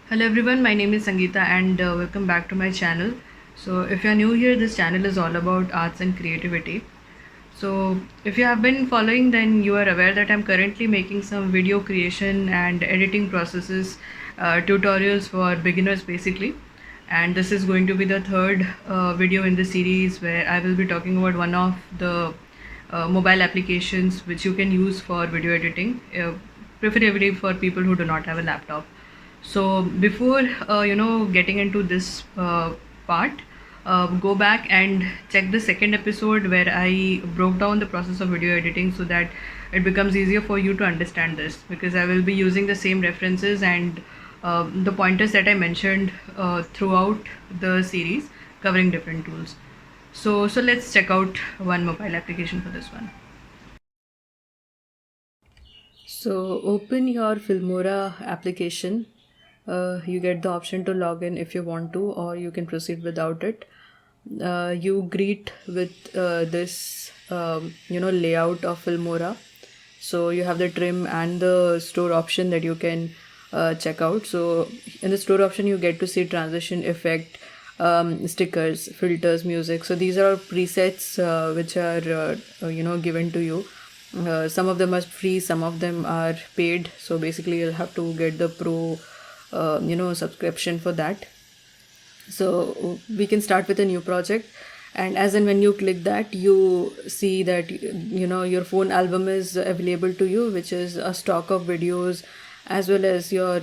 Hello everyone, my name is Sangeeta and welcome back to my channel. So if you are new here, this channel is all about arts and creativity. So if you have been following, then you are aware that I'm currently making some video creation and editing processes, tutorials for beginners basically. And this is going to be the third video in the series where I will be talking about one of the mobile applications which you can use for video editing, preferably for people who do not have a laptop. So before getting into this part, go back and check the second episode where I broke down the process of video editing so that it becomes easier for you to understand this, because I will be using the same references and the pointers that I mentioned throughout the series, covering different tools. So let's check out one mobile application for this one. So open your Filmora application. You get the option to log in if you want to, or you can proceed without it. You greet with this layout of Filmora. So you have the trim and the store option that you can check out. So in the store option you get to see transition, effect, stickers, filters, music. So these are all presets which are given to you. Some of them are free, some of them are paid. So basically you'll have to get the pro subscription for that. So we can start with a new project, and as and when you click that, you see that your phone album is available to you, which is a stock of videos as well as your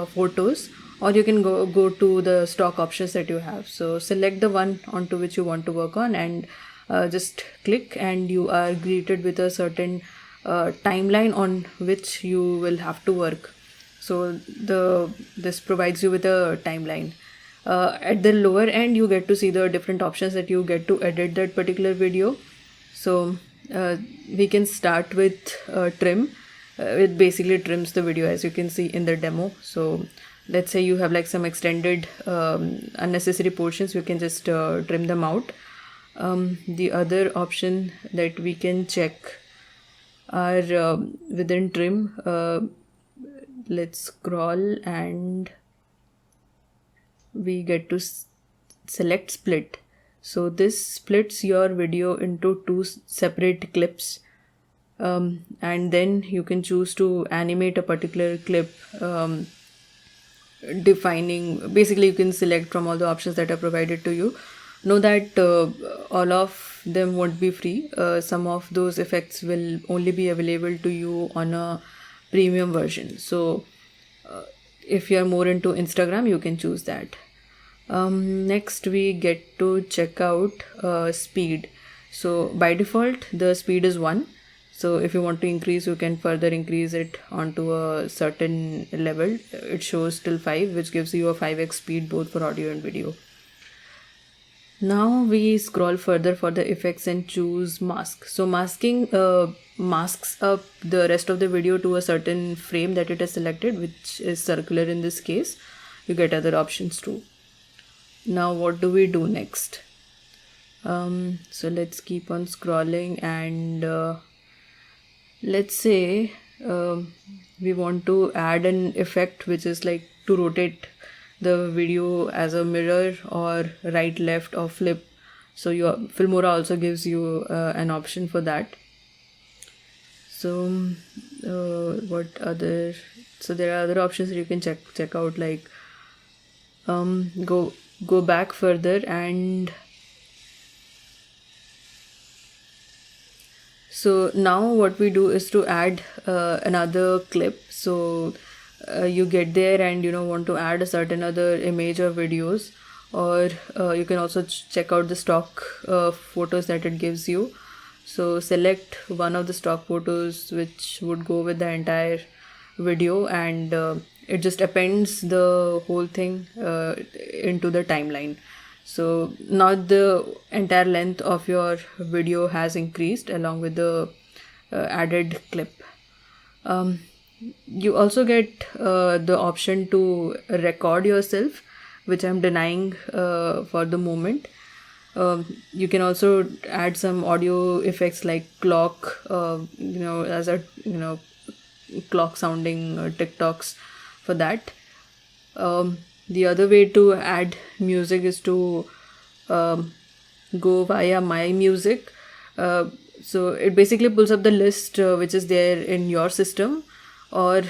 photos, or you can go to the stock options that you have. So select the one onto which you want to work on, and just click, and you are greeted with a certain timeline on which you will have to work. So this provides you with a timeline. At the lower end you get to see the different options that you get to edit that particular video. So we can start with trim. It basically trims the video, as you can see in the demo. So let's say you have like some extended unnecessary portions, you can just trim them out. The other option that we can check are within trim. Let's scroll and we get to select split. So this splits your video into two separate clips, and then you can choose to animate a particular clip, defining, basically you can select from all the options that are provided to you. Know that all of them won't be free. Some of those effects will only be available to you on a premium version. So if you are more into Instagram, you can choose that. Next we get to check out speed. So by default the speed is 1. So if you want to increase, you can further increase it onto a certain level. It shows till 5, which gives you a 5x speed both for audio and video. Now we scroll further for the effects and choose mask. So masking masks up the rest of the video to a certain frame that it has selected, which is circular in this case. You get other options too. Now what do we do next? So let's keep on scrolling, and let's say we want to add an effect which is like to rotate the video as a mirror or right, left, or flip. So your Filmora also gives you an option for that. So what other? So there are other options that you can check out, like go back further, and so now what we do is to add another clip. So you get there and want to add a certain other image or videos, or you can also check out the stock photos that it gives you. So select one of the stock photos which would go with the entire video, and it just appends the whole thing into the timeline. So now the entire length of your video has increased along with the added clip. You also get the option to record yourself, which I'm denying for the moment. You can also add some audio effects like clock, as a clock sounding TikToks for that. The other way to add music is to um, go via My Music. So it basically pulls up the list which is there in your system, or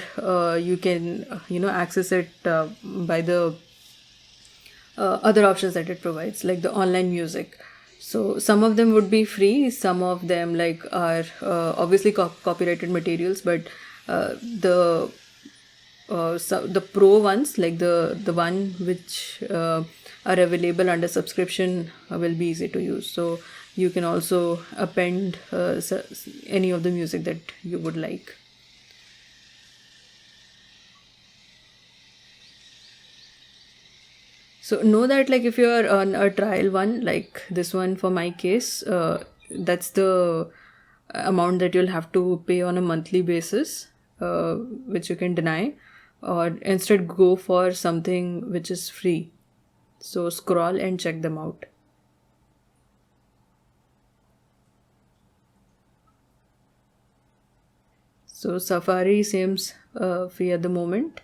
you can access it by the other options that it provides, like the online music. So some of them would be free, some of them like are obviously copyrighted materials, but the so the pro ones, like the one which are available under subscription, will be easy to use. So you can also append any of the music that you would like. So know that, like, if you are on a trial one, like this one for my case, that's the amount that you'll have to pay on a monthly basis, which you can deny, or instead go for something which is free. So scroll and check them out. So Safari seems free at the moment.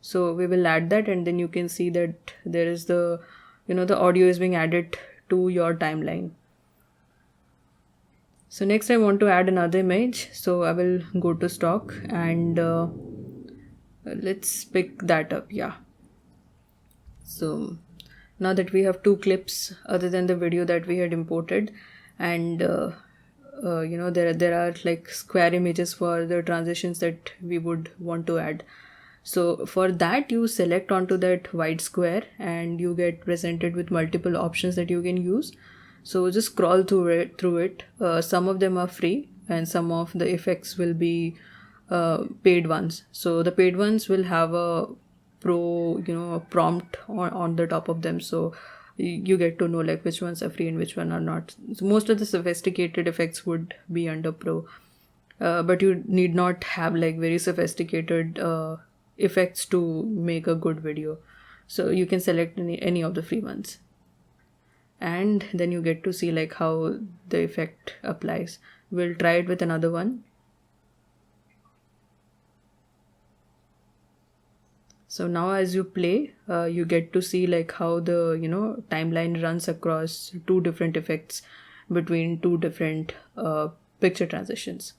So we will add that, and then you can see that there is the audio is being added to your timeline. So next I want to add another image, so I will go to stock and let's pick that up. Yeah, so now that we have two clips other than the video that we had imported, and there are like square images for the transitions that we would want to add. So for that, you select onto that white square and you get presented with multiple options that you can use. So just scroll through it. Some of them are free and some of the effects will be paid ones. So the paid ones will have a a prompt on the top of them. So you get to know like which ones are free and which one are not. So most of the sophisticated effects would be under pro. But you need not have like very sophisticated effects to make a good video. So you can select any of the free ones, and then you get to see like how the effect applies. We'll try it with another one. So now as you play, you get to see like how the timeline runs across two different effects between two different picture transitions.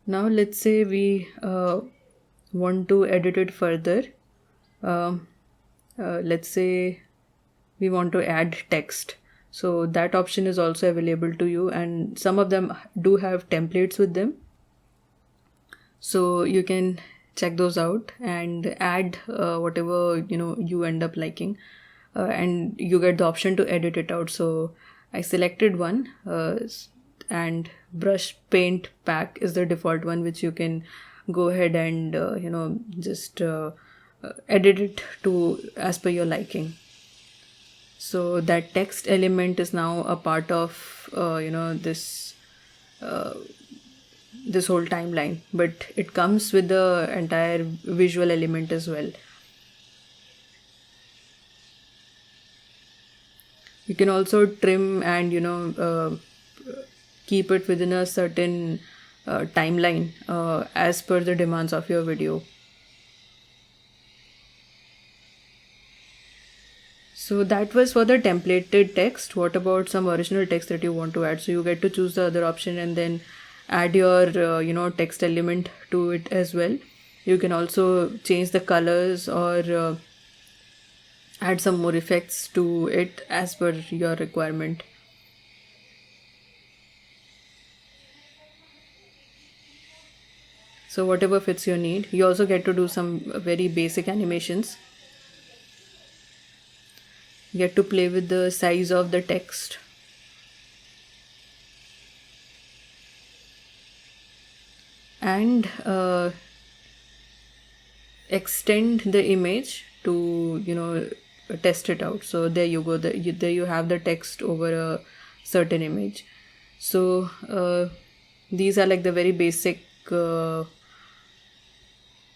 Now let's say we want to edit it further. Let's say we want to add text. So that option is also available to you, and some of them do have templates with them. So you can check those out and add whatever you end up liking, and you get the option to edit it out. So I selected one, and brush paint pack is the default one, which you can go ahead and just edit it to as per your liking. So that text element is now a part of this whole timeline, but it comes with the entire visual element as well. You can also trim and keep it within a certain timeline as per the demands of your video. So that was for the templated text. What about some original text that you want to add? So you get to choose the other option and then add your text element to it as well. You can also change the colors or add some more effects to it as per your requirement. So whatever fits your need. You also get to do some very basic animations. You get to play with the size of the text. And extend the image to test it out. So there you go. There you have the text over a certain image. So these are like the very basic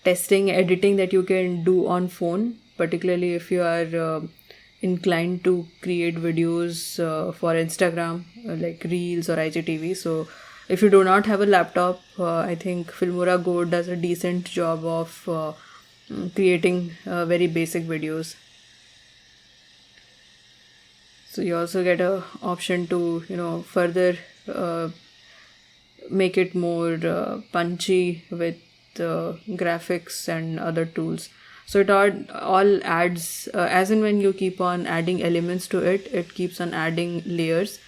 testing editing that you can do on phone, particularly if you are inclined to create videos for Instagram, like Reels or IGTV. So if you do not have a laptop, I think Filmora Go does a decent job of creating very basic videos. So you also get a option to further make it more punchy with graphics and other tools. So it all adds, as in when you keep on adding elements to it, it keeps on adding layers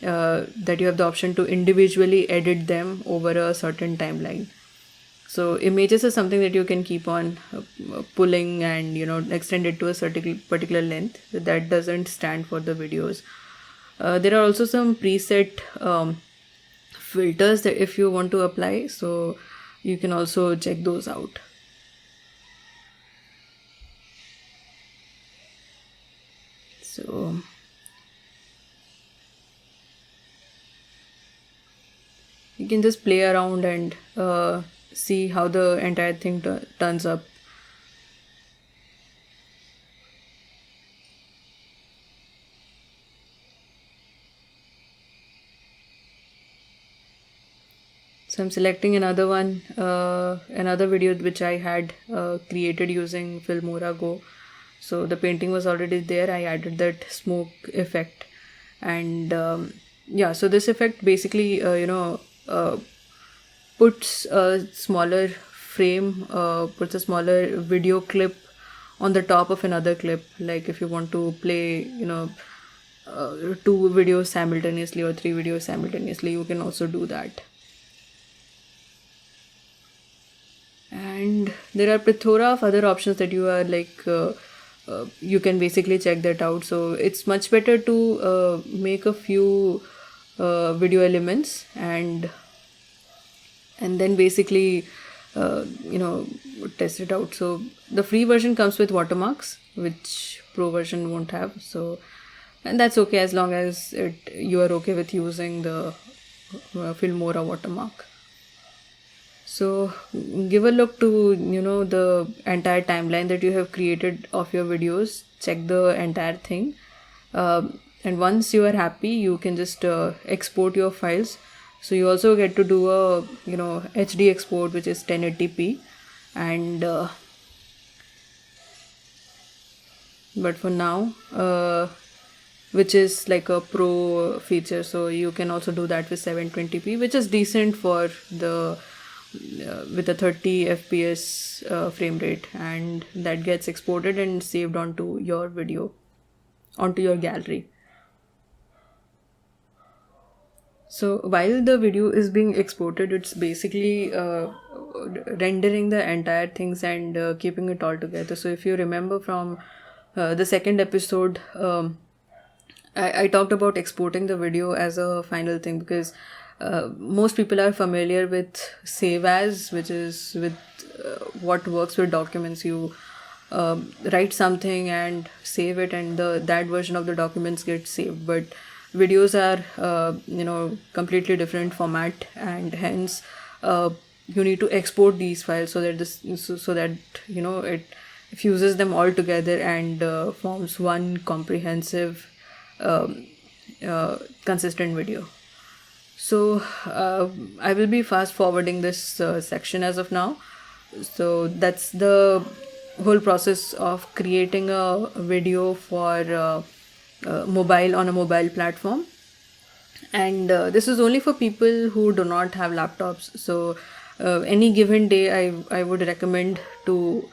that you have the option to individually edit them over a certain timeline. So images is something that you can keep on pulling and extend it to a certain particular length. That doesn't stand for the videos. There are also some preset filters that if you want to apply, so you can also check those out. So you can just play around and see how the entire thing turns up. So I'm selecting another one, another video which I had created using Filmora Go. So the painting was already there. I added that smoke effect, and yeah. So this effect basically, puts a smaller frame, puts a smaller video clip on the top of another clip. Like if you want to play, two videos simultaneously or three videos simultaneously, you can also do that. And there are plethora of other options that you are you can basically check that out. So it's much better to make a few video elements and then basically test it out. So the free version comes with watermarks, which pro version won't have. So, and that's okay as long as you are okay with using the Filmora watermark. So give a look to the entire timeline that you have created of your videos. Check the entire thing, and once you are happy, you can just export your files. So you also get to do a HD export, which is 1080p, and but for now, which is like a pro feature. So you can also do that with 720p, which is decent for the with a 30 fps frame rate, and that gets exported and saved onto your video, onto your gallery. So while the video is being exported, it's basically rendering the entire things and keeping it all together. So if you remember from the second episode, I talked about exporting the video as a final thing, because most people are familiar with save as, which is with what works with documents. You write something and save it, and that version of the documents gets saved. But videos are completely different format, and hence you need to export these files so that it fuses them all together and forms one comprehensive consistent video. So I will be fast forwarding this section as of now. So that's the whole process of creating a video for mobile, on a mobile platform. And this is only for people who do not have laptops. So any given day, I would recommend to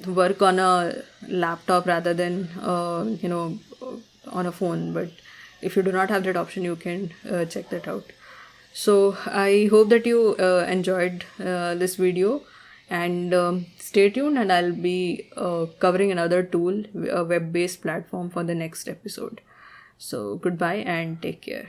work on a laptop rather than on a phone. But if you do not have that option, you can check that out. So I hope that you enjoyed this video, and stay tuned, and I'll be covering another tool, a web-based platform, for the next episode. So goodbye and take care.